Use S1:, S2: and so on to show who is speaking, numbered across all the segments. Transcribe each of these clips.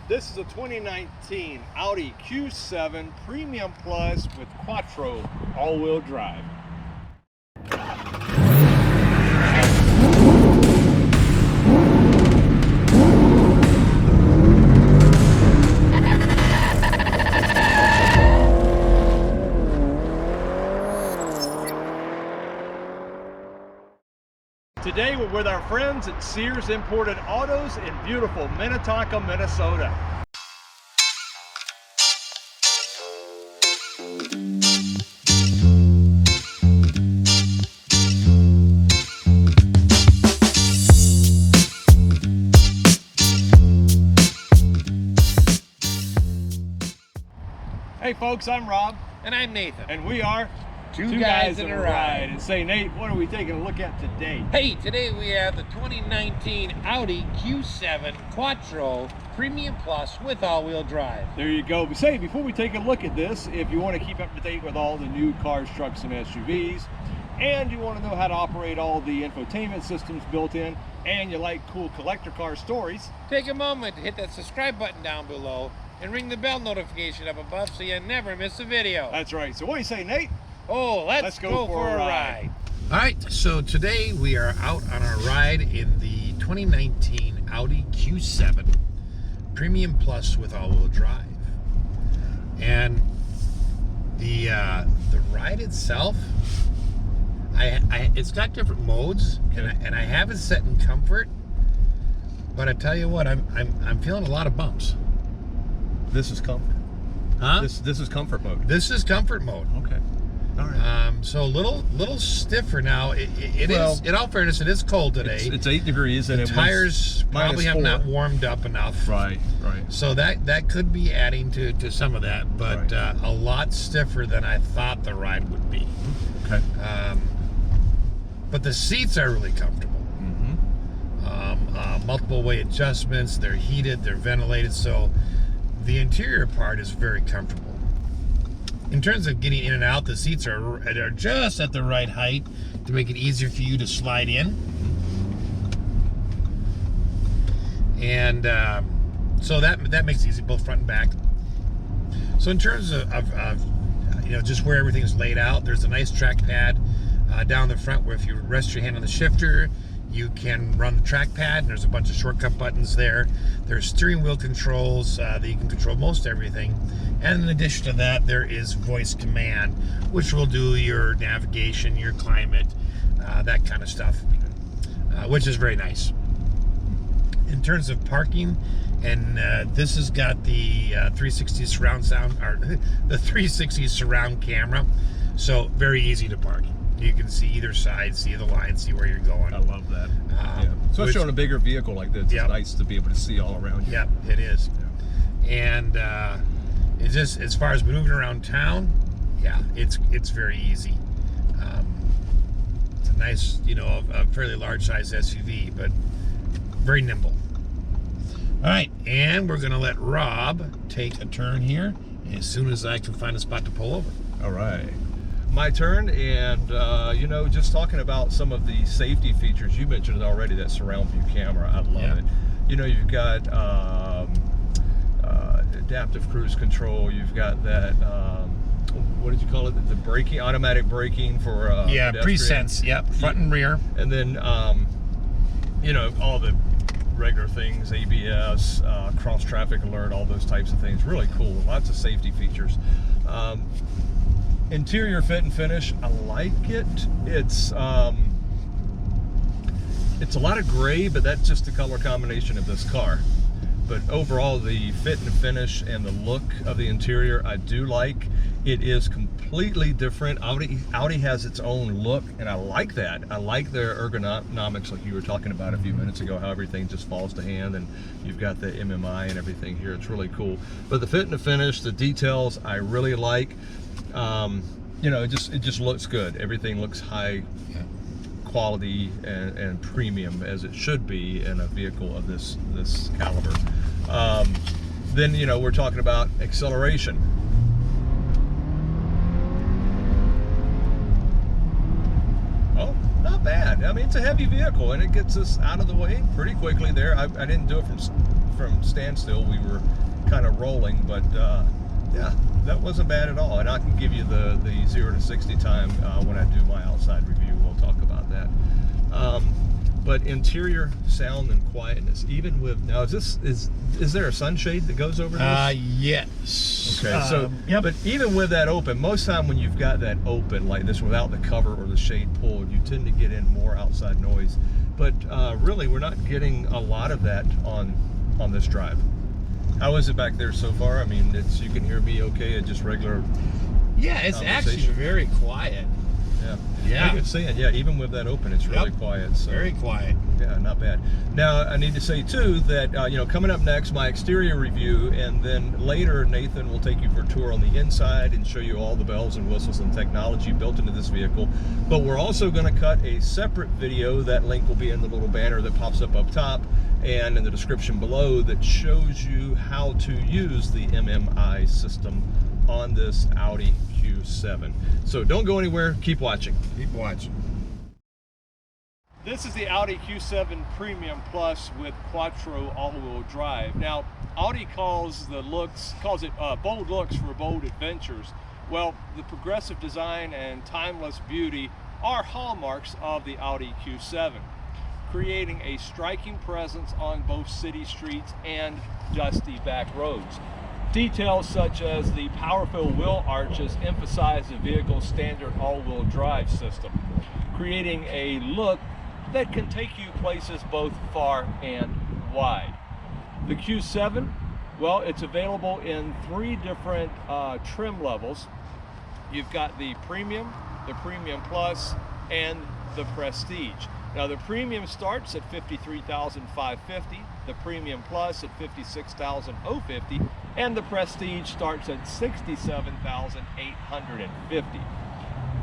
S1: This is a 2019 Audi Q7 Premium Plus with Quattro all-wheel drive. Today we're with our friends at Sears Imported Autos in beautiful Minnetonka, Minnesota. Hey folks, I'm Rob.
S2: And I'm Nathan.
S1: And we are
S2: Two Guys in a Ride.
S1: And say, Nate, what are we taking a look at today?
S2: Hey, today we have the 2019 Audi Q7 Quattro Premium Plus with all-wheel drive.
S1: There you go. But say, before we take a look at this, if you want to keep up to date with all the new cars, trucks, and SUVs, and you want to know how to operate all the infotainment systems built in, and you like cool collector car stories,
S2: take a moment to hit that subscribe button down below and ring the bell notification up above so you never miss a video.
S1: That's right. So what do you say, Nate?
S2: Oh, let's go for a ride.
S3: All right, so today we are out on our ride in the 2019 Audi Q7 Premium Plus with all-wheel drive. And the ride itself, it's got different modes, and I have it set in comfort. But I tell you what, I'm feeling a lot of bumps.
S1: This is comfort.
S3: Huh?
S1: This is comfort mode.
S3: This is comfort mode.
S1: Okay. All right.
S3: So a little stiffer now. It
S1: Well,
S3: is, in all fairness, it is cold today.
S1: It's 8 degrees and
S3: the tires probably have not warmed up enough.
S1: Right.
S3: So that could be adding to some of that, but
S1: Right.
S3: a lot stiffer than I thought the ride would be.
S1: Okay.
S3: But the seats are really comfortable. Multiple way adjustments. They're heated. They're ventilated. So the interior part is very comfortable. In terms of getting in and out, the seats are just at the right height to make it easier for you to slide in. And so that makes it easy, both front and back. So in terms of just where everything's laid out, there's a nice trackpad down the front where if you rest your hand on the shifter, you can run the trackpad, and there's a bunch of shortcut buttons there. There's steering wheel controls that you can control most everything. And in addition to that, there is voice command, which will do your navigation, your climate, that kind of stuff, which is very nice. In terms of parking, and this has got the 360 surround sound, or the 360 surround camera, so very easy to park. You can see either side, see the line, see where you're going.
S1: I love that. Especially on a bigger vehicle like this, it's nice to be able to see all around you.
S3: Yep, it is. Yeah. And it's just, as far as maneuvering around town, yeah, it's very easy. It's a nice, a fairly large size SUV, but very nimble. All right, and we're gonna let Rob take a turn here as soon as I can find a spot to pull over.
S1: All right. My turn, and just talking about some of the safety features, you mentioned it already, that surround view camera. I love it. You've got adaptive cruise control. You've got that what did you call it, the braking, automatic braking for
S3: Pre-sense. Yep, front and rear.
S1: And then all the regular things, ABS, cross traffic alert, all those types of things. Really cool. Lots of safety features. Interior fit and finish, I like it. It's a lot of gray, but that's just the color combination of this car. But overall, the fit and finish and the look of the interior, I do like. It is completely different. Audi has its own look, and I like that. I like their ergonomics, like you were talking about a few minutes ago, how everything just falls to hand, and you've got the MMI and everything here. It's really cool. But the fit and the finish, the details, I really like. It just looks good. Everything looks high quality and premium, as it should be in a vehicle of this caliber. Then we're talking about acceleration. Oh, not bad. I mean, it's a heavy vehicle, and it gets us out of the way pretty quickly there. I didn't do it from from standstill. We were kind of rolling, but yeah, that wasn't bad at all. And I can give you the 0 to 60 time when I do my outside review. We'll talk about that. But interior sound and quietness, even with, now is there a sunshade that goes over this?
S3: Yes.
S1: Okay, so,
S4: yep.
S1: But even with that open, most time when you've got that open like this without the cover or the shade pulled, you tend to get in more outside noise. But really, we're not getting a lot of that on this drive. How is it back there so far? I mean, you can hear me okay at just regular.
S3: Yeah, it's actually very quiet.
S1: Yeah, I can see it. Yeah, even with that open, it's really quiet. So.
S3: Very quiet.
S1: Yeah, not bad. Now, I need to say too that coming up next, my exterior review, and then later Nathan will take you for a tour on the inside and show you all the bells and whistles and technology built into this vehicle. But we're also going to cut a separate video. That link will be in the little banner that pops up top and in the description below, that shows you how to use the MMI system on this Audi Q7. So don't go anywhere, keep watching.
S3: Keep watching.
S1: This is the Audi Q7 Premium Plus with Quattro all-wheel drive. Now, Audi calls it bold looks for bold adventures. Well, the progressive design and timeless beauty are hallmarks of the Audi Q7, creating a striking presence on both city streets and dusty back roads. Details such as the powerful wheel arches emphasize the vehicle's standard all-wheel drive system, creating a look that can take you places both far and wide. The Q7, well, it's available in 3 different trim levels. You've got the Premium, the Premium Plus, and the Prestige. Now the Premium starts at $53,550, the Premium Plus at $56,050, and the Prestige starts at $67,850.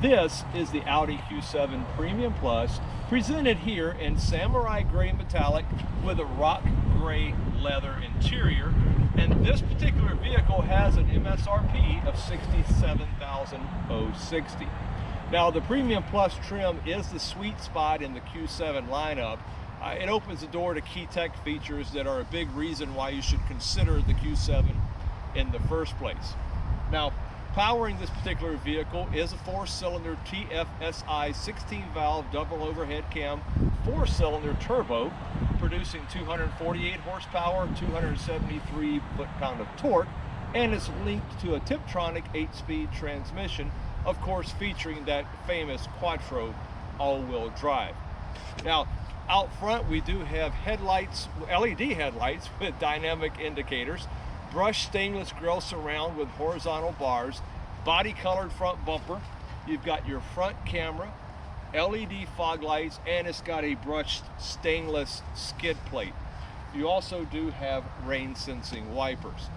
S1: This is the Audi Q7 Premium Plus, presented here in Samurai Gray Metallic with a rock gray leather interior, and this particular vehicle has an MSRP of $67,060. Now the Premium Plus trim is the sweet spot in the Q7 lineup. It opens the door to key tech features that are a big reason why you should consider the Q7 in the first place. Now, powering this particular vehicle is a 4-cylinder TFSI 16-valve double overhead cam 4-cylinder turbo, producing 248 horsepower, 273 foot-pound of torque, and it's linked to a Tiptronic 8-speed transmission, of course featuring that famous Quattro all-wheel drive. Now, out front we do have headlights, LED headlights with dynamic indicators, brushed stainless grille surround with horizontal bars, body colored front bumper. You've got your front camera, LED fog lights, and it's got a brushed stainless skid plate. You also do have rain sensing wipers.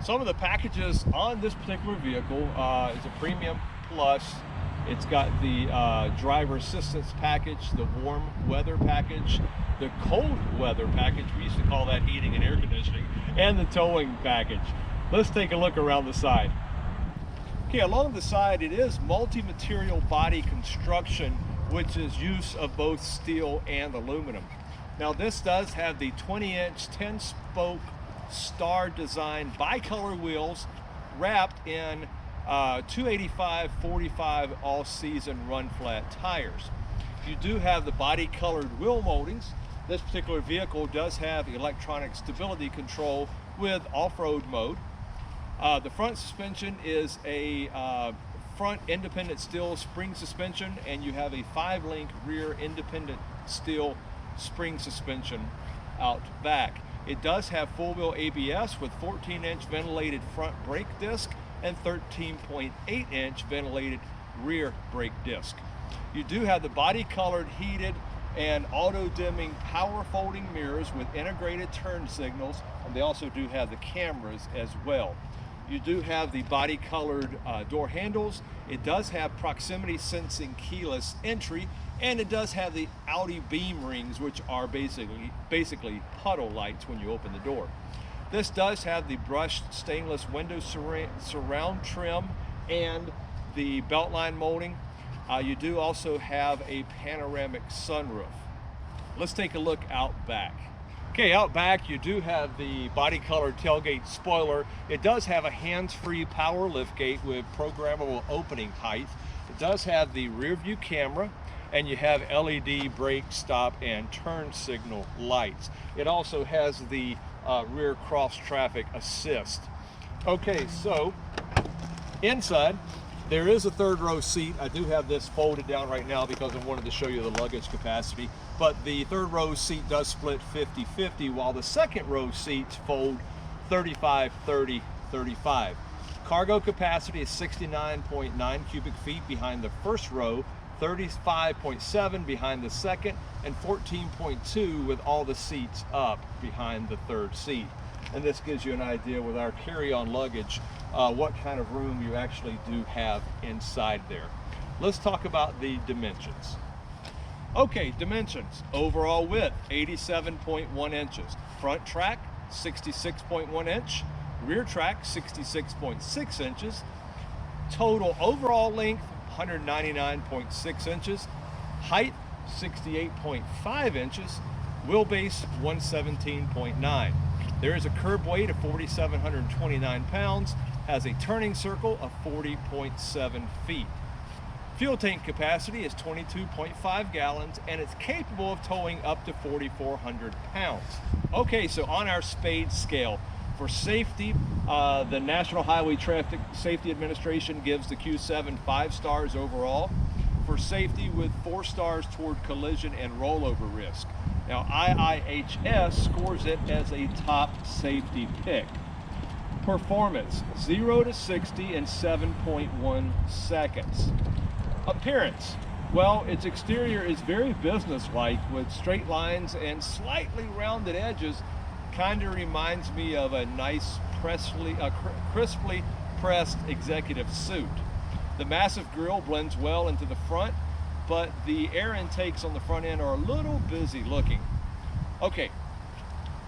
S1: Some of the packages on this particular vehicle is a Premium Plus. It's got the driver assistance package, the warm weather package, the cold weather package, we used to call that heating and air conditioning, and the towing package. Let's take a look around the side. Okay, along the side it is multi-material body construction, which is use of both steel and aluminum. Now this does have the 20-inch 10-spoke star design bicolor wheels wrapped in 285/45 all-season run flat tires. You do have the body colored wheel moldings. This particular vehicle does have electronic stability control with off-road mode. The front suspension is a front independent steel spring suspension, and you have a 5-link rear independent steel spring suspension out back. It does have full-wheel ABS with 14-inch ventilated front brake disc and 13.8-inch ventilated rear brake disc. You do have the body-colored heated and auto-dimming power folding mirrors with integrated turn signals, and they also do have the cameras as well. You do have the body-colored door handles. It does have proximity sensing keyless entry, and it does have the Audi beam rings, which are basically puddle lights when you open the door. This does have the brushed stainless window surround trim and the beltline molding. You do also have a panoramic sunroof. Let's take a look out back. Okay, out back you do have the body color tailgate spoiler. It does have a hands-free power liftgate with programmable opening height. It does have the rear view camera, and you have LED brake, stop, and turn signal lights. It also has the rear cross traffic assist. Okay, so inside there is a third row seat. I do have this folded down right now because I wanted to show you the luggage capacity, but the third row seat does split 50-50, while the second row seats fold 35-30-35. Cargo capacity is 69.9 cubic feet behind the first row, 35.7 behind the second, and 14.2 with all the seats up behind the third seat. And this gives you an idea with our carry-on luggage what kind of room you actually do have inside there. Let's talk about the dimensions. Okay, dimensions. Overall width, 87.1 inches. Front track, 66.1 inch. Rear track, 66.6 inches. Total overall length, 199.6 inches. Height, 68.5 inches. Wheelbase, 117.9. There is a curb weight of 4,729 pounds, has a turning circle of 40.7 feet. Fuel tank capacity is 22.5 gallons, and it's capable of towing up to 4,400 pounds. Okay, so on our spade scale, for safety, the National Highway Traffic Safety Administration gives the Q7 5 stars overall. For safety, with 4 stars toward collision and rollover risk. Now, IIHS scores it as a top safety pick. Performance, 0 to 60 in 7.1 seconds. Appearance, well, its exterior is very business-like with straight lines and slightly rounded edges. Kind of reminds me of a nice crisply pressed executive suit. The massive grille blends well into the front, but the air intakes on the front end are a little busy looking. Okay,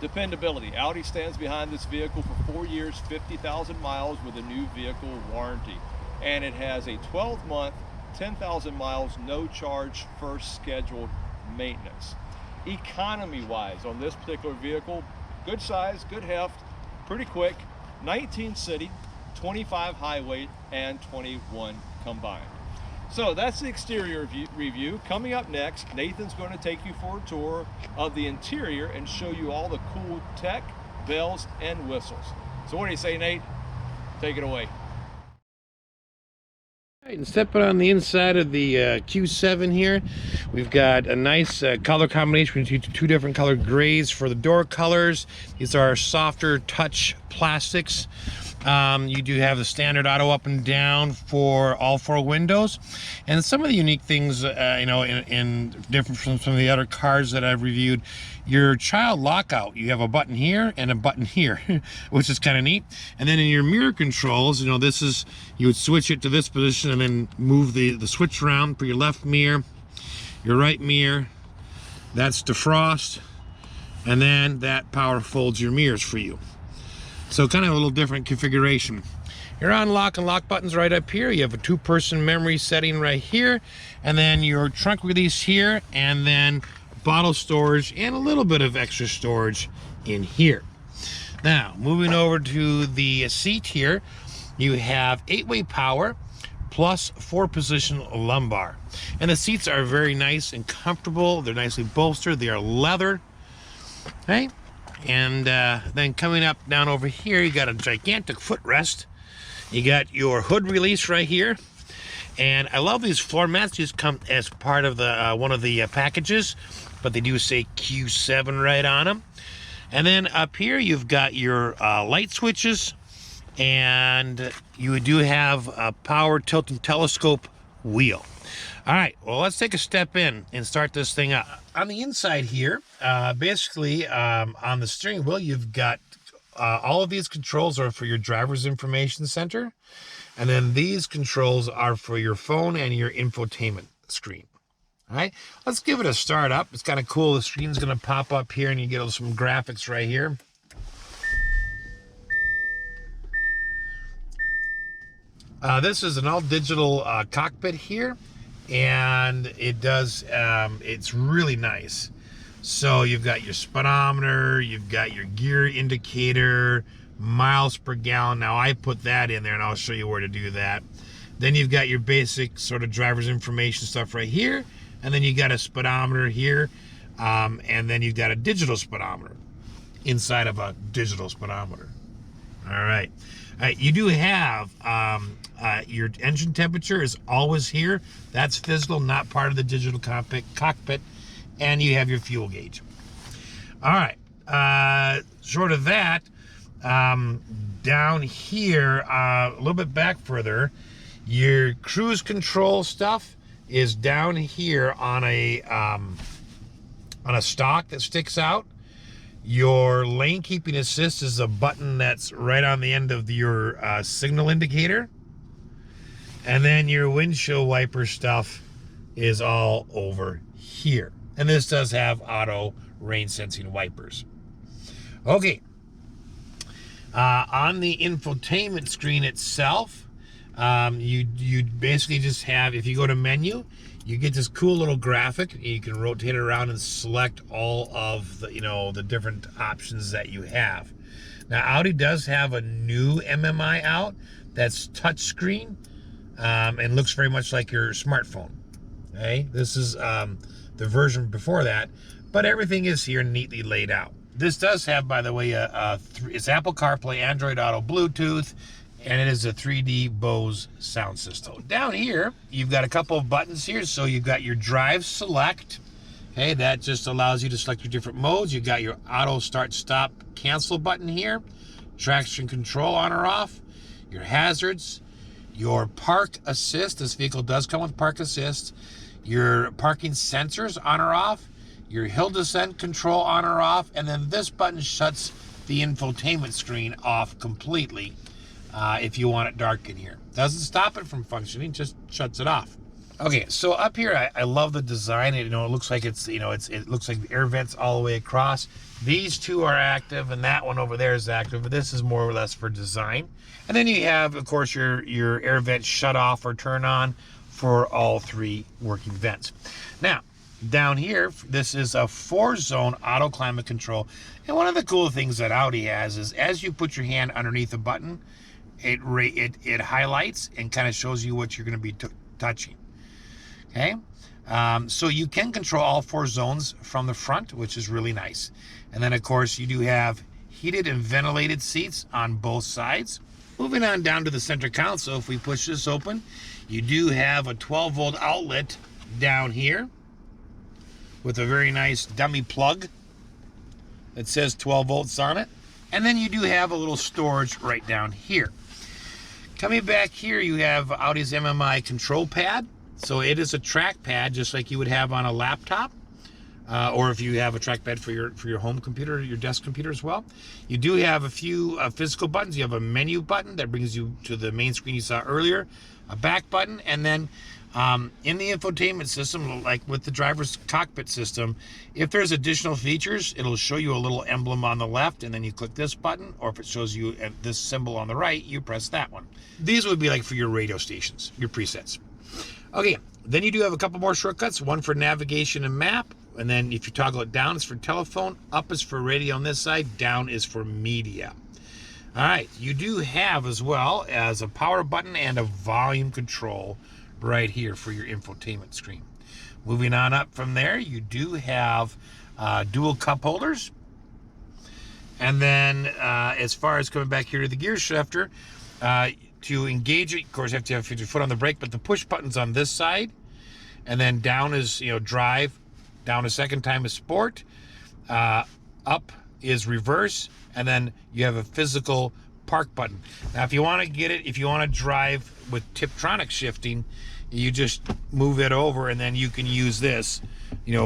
S1: dependability. Audi stands behind this vehicle for 4 years, 50,000 miles with a new vehicle warranty. And it has a 12-month, 10,000 miles, no charge, first scheduled maintenance. Economy-wise, on this particular vehicle, good size, good heft, pretty quick, 19 city, 25 highway, and 21 combined. So that's the exterior review. Coming up next, Nathan's going to take you for a tour of the interior and show you all the cool tech, bells, and whistles. So what do you say, Nate? Take it away.
S3: All right, and stepping on the inside of the Q7 here, we've got a nice color combination between two different colored grays for the door colors. These are softer touch plastics. You do have the standard auto up and down for all 4 windows, and some of the unique things, you know, in different from some of the other cars that I've reviewed, your child lockout, you have a button here and a button here, which is kind of neat. And then in your mirror controls, you know, this is, you would switch it to this position and then move the switch around for your left mirror, your right mirror. That's defrost, and then that power folds your mirrors for you. So kind of a little different configuration. Your unlock and lock buttons right up here. You have a 2-person memory setting right here, and then your trunk release here, and then bottle storage and a little bit of extra storage in here. Now, moving over to the seat here, you have 8-way power plus 4-position lumbar. And the seats are very nice and comfortable. They're nicely bolstered. They are leather. Okay. And then coming up down over here, you got a gigantic footrest. You got your hood release right here. And I love these floor mats. These come as part of the one of the packages, but they do say Q7 right on them. And then up here, you've got your light switches, and you do have a power tilt and telescope wheel. All right, well, let's take a step in and start this thing up. On the inside here, basically on the steering wheel, you've got all of these controls are for your driver's information center. And then these controls are for your phone and your infotainment screen. All right, let's give it a start up. It's kind of cool. The screen's going to pop up here and you get some graphics right here. This is an all digital cockpit here, and it does, it's really nice. So you've got your speedometer, you've got your gear indicator, miles per gallon. Now I put that in there and I'll show you where to do that. Then you've got your basic sort of driver's information stuff right here. And then you got a speedometer here. And then you've got a digital speedometer inside of a digital speedometer. All right. All right, you do have your engine temperature is always here. That's physical, not part of the digital cockpit. And you have your fuel gauge. All right. Short of that, down here, a little bit back further, your cruise control stuff is down here on a stalk that sticks out. Your lane keeping assist is a button that's right on the end of your signal indicator. And then your windshield wiper stuff is all over here. And this does have auto rain sensing wipers. Okay. On the infotainment screen itself, you basically just have, if you go to menu, you get this cool little graphic. You can rotate it around and select all of the, the different options that you have. Now, Audi does have a new MMI out that's touchscreen and looks very much like your smartphone. Okay, this is the version before that, but everything is here neatly laid out. This does have, by the way, it's Apple CarPlay, Android Auto, Bluetooth, and it is a 3D Bose sound system. Down here, you've got a couple of buttons here. So you've got your drive select. Okay, that just allows you to select your different modes. You've got your auto start stop cancel button here, traction control on or off, your hazards, your park assist. This vehicle does come with park assist. Your parking sensors on or off, your hill descent control on or off, and then this button shuts the infotainment screen off completely if you want it dark in here. Doesn't stop it from functioning, just shuts it off. Okay, so up here, I love the design. It looks like it looks like the air vents all the way across. These two are active, and that one over there is active, but this is more or less for design. And then you have, of course, your air vent shut off or turn on for all three working vents. Now, down here, this is a 4-zone auto climate control. And one of the cool things that Audi has is as you put your hand underneath a button, it highlights and kind of shows you what you're going to be touching. Okay, so you can control all 4 zones from the front, which is really nice. And then, of course, you do have heated and ventilated seats on both sides. Moving on down to the center console, if we push this open, you do have a 12-volt outlet down here with a very nice dummy plug that says 12 volts on it. And then you do have a little storage right down here. Coming back here, you have Audi's MMI control pad. So it is a trackpad, just like you would have on a laptop, or if you have a trackpad for your home computer, your desk computer as well. You do have a few physical buttons. You have a menu button that brings you to the main screen you saw earlier, a back button, and then in the infotainment system, like with the driver's cockpit system, if there's additional features, it'll show you a little emblem on the left, and then you click this button, or if it shows you this symbol on the right, you press that one. These would be like for your radio stations, your presets. Okay, then you do have a couple more shortcuts, one for navigation and map, and then if you toggle it down, it's for telephone, up is for radio on this side, down is for media. All right, you do have as well as a power button and a volume control right here for your infotainment screen. Moving on up from there, you do have dual cup holders. And then as far as coming back here to the gear shifter, to engage it, of course, you have to have your foot on the brake, but the push button's on this side. And then down is, drive. Down a second time is sport. Up is reverse. And then you have a physical park button. Now, if you want to get it, if you want to drive with Tiptronic shifting, you just move it over, and then you can use this,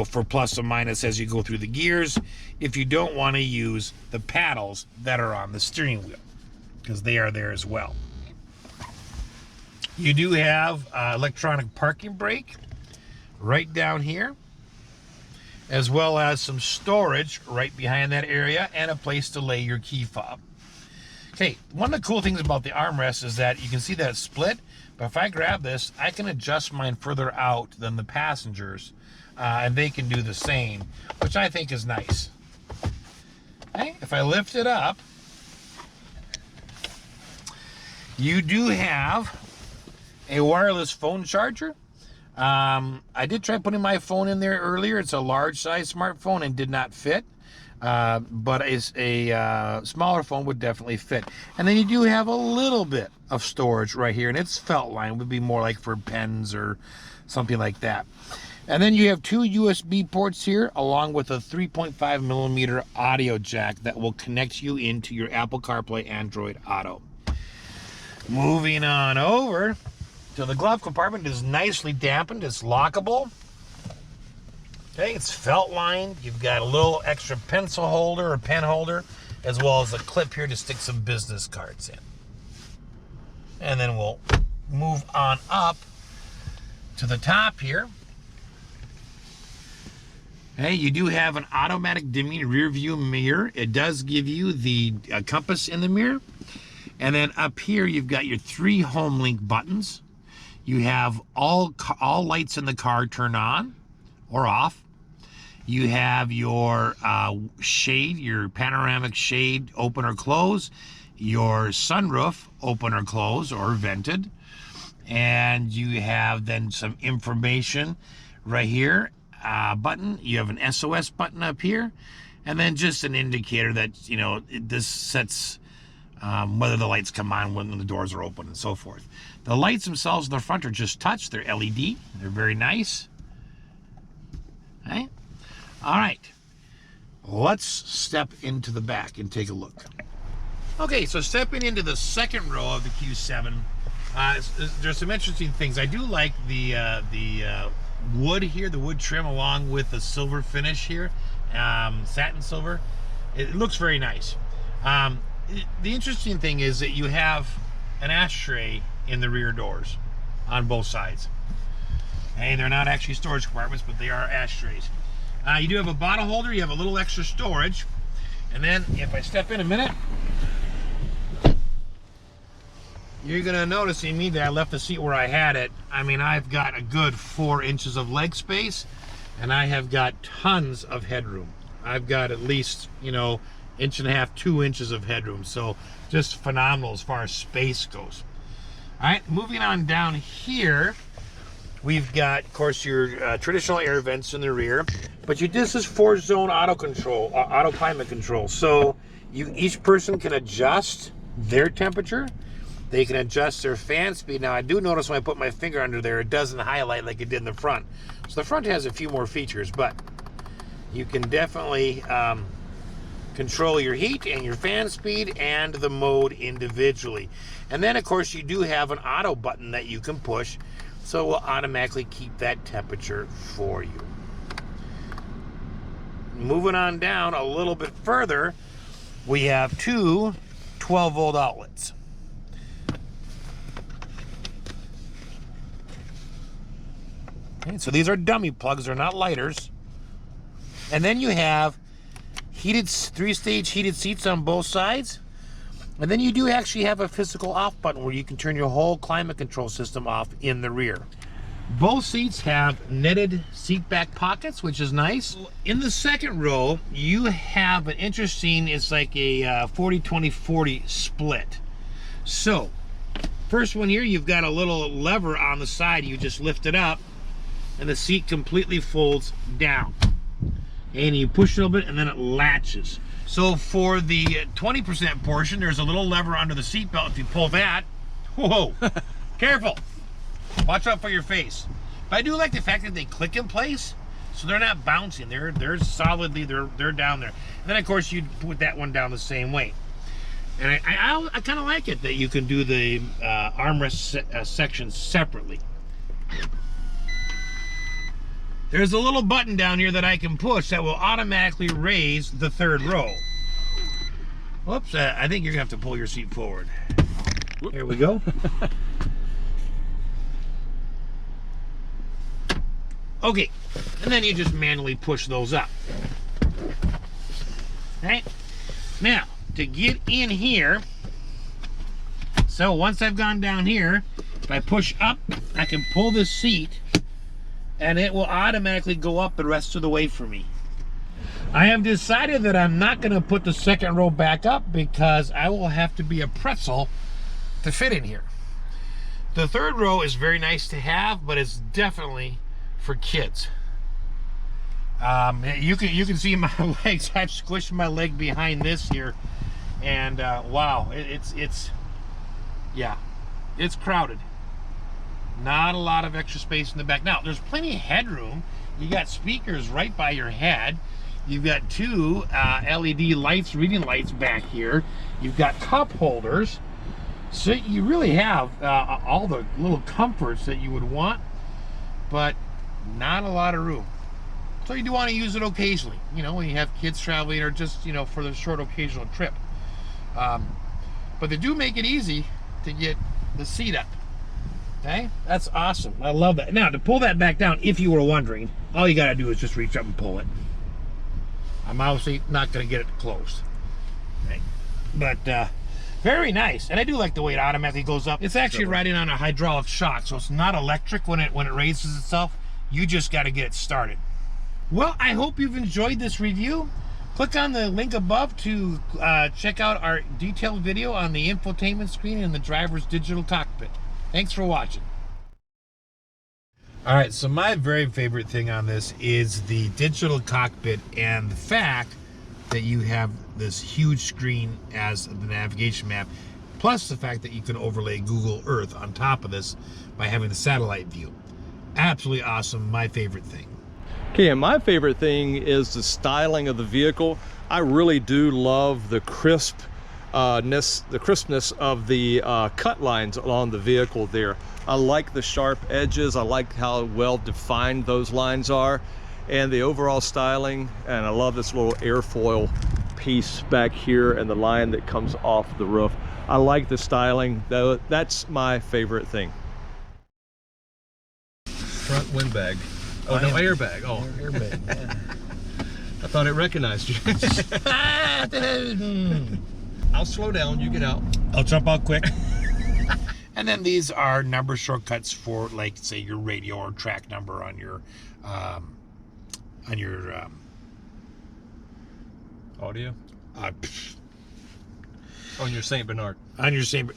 S3: for plus or minus as you go through the gears, if you don't want to use the paddles that are on the steering wheel, because they are there as well. You do have electronic parking brake right down here, as well as some storage right behind that area and a place to lay your key fob. Okay, one of the cool things about the armrest is that you can see that it's split, but if I grab this, I can adjust mine further out than the passengers and they can do the same, which I think is nice. Okay, if I lift it up, you do have a wireless phone charger. I did try putting my phone in there earlier. It's a large size smartphone and did not fit. But it's a smaller phone would definitely fit. And then you do have a little bit of storage right here, and it's felt line, would be more like for pens or something like that. And then you have 2 USB ports here, along with a 3.5 millimeter audio jack that will connect you into your Apple CarPlay Android Auto. Moving on over to the glove compartment, is nicely dampened, it's lockable. Okay, it's felt lined. You've got a little extra pencil holder or pen holder, as well as a clip here to stick some business cards in. And then we'll move on up to the top here. Okay, you do have an automatic dimming rear view mirror. It does give you the compass in the mirror. And then up here, you've got your 3 home link buttons. You have all lights in the car turn on or off. You have your shade, your panoramic shade, open or close, your sunroof, open or close or vented, and you have then some information right here, button. You have an SOS button up here, and then just an indicator that, you know, this sets whether the lights come on when the doors are open and so forth. The lights themselves in the front are just touch. They're LED. They're very nice. Okay. All right. Let's step into the back and take a look. Okay, so stepping into the second row of the Q7, there's some interesting things. I do like the wood here, the wood trim, along with the silver finish here, satin silver. It looks very nice. The interesting thing is that you have an ashtray in the rear doors on both sides. Hey, they're not actually storage compartments, but they are ashtrays. You do have a bottle holder. You have a little extra storage. And then if I step in a minute, you're going to notice immediately I left the seat where I had it. I mean, I've got a good 4 inches of leg space, and I have got tons of headroom. I've got at least, you know, 1.5 to 2 inches of headroom. So just phenomenal as far as space goes. All right, moving on down here, we've got, of course, your traditional air vents in the rear, but this is 4-zone auto control, auto climate control. So each person can adjust their temperature. They can adjust their fan speed. Now, I do notice when I put my finger under there, it doesn't highlight like it did in the front. So the front has a few more features, but you can definitely control your heat and your fan speed and the mode individually. And then, of course, you do have an auto button that you can push, so it will automatically keep that temperature for you. Moving on down a little bit further, we have 2 12-volt outlets. Okay, so these are dummy plugs, they're not lighters. And then you have heated 3-stage heated seats on both sides. And then you do actually have a physical off button where you can turn your whole climate control system off in the rear. Both seats have netted seat back pockets, which is nice. In the second row, you have an interesting, it's like a 40-20-40 split. So, first one here, you've got a little lever on the side. You just lift it up, and the seat completely folds down. And you push it a little bit, and then it latches. So for the 20% portion, there's a little lever under the seat belt. If you pull that, whoa, careful. Watch out for your face. But I do like the fact that they click in place, so they're not bouncing. They're solidly, they're down there. And then, of course, you put that one down the same way. And I kind of like it that you can do the armrest section separately. There's a little button down here that I can push that will automatically raise the third row. Whoops, I think you're gonna have to pull your seat forward. There we go. Okay, and then you just manually push those up. Right? Now, to get in here, so once I've gone down here, if I push up, I can pull this seat and it will automatically go up the rest of the way for me. I have decided that I'm not going to put the second row back up because I will have to be a pretzel to fit in here. The third row is very nice to have, but it's definitely for kids. You can see my legs. I've squished my leg behind this here, and wow, it's crowded. Not a lot of extra space in the back. Now there's plenty of headroom. You got speakers right by your head. You've got two LED lights, reading lights back here. You've got cup holders. So you really have all the little comforts that you would want, but not a lot of room. So you do want to use it occasionally, you know, when you have kids traveling or just, you know, for the short occasional trip. But they do make it easy to get the seat up. Okay, that's awesome. I love that. Now, to pull that back down, if you were wondering, all you got to do is just reach up and pull it. I'm obviously not going to get it closed. Okay. But very nice. And I do like the way it automatically goes up. It's actually riding on a hydraulic shock, so it's not electric when it raises itself. You just got to get it started. Well, I hope you've enjoyed this review. Click on the link above to check out our detailed video on the infotainment screen and the driver's digital cockpit. Thanks for watching. All right, so my very favorite thing on this is the digital cockpit and the fact that you have this huge screen as the navigation map, plus the fact that you can overlay Google Earth on top of this by having the satellite view. Absolutely awesome, my favorite thing.
S1: Okay, and my favorite thing is the styling of the vehicle. I really do love the crispness of the cut lines along the vehicle there. I like the sharp edges. I like how well defined those lines are, and the overall styling. And I love this little airfoil piece back here and the line that comes off the roof. I like the styling, though. That's my favorite thing. Front windbag. Oh, no, airbag. Oh, airbag. Yeah. I thought it recognized you. I'll slow down, you get out.
S3: I'll jump out quick. And then these are number shortcuts for, like, say, your radio or track number on your
S1: audio. On your St. Bernard.
S3: On your St.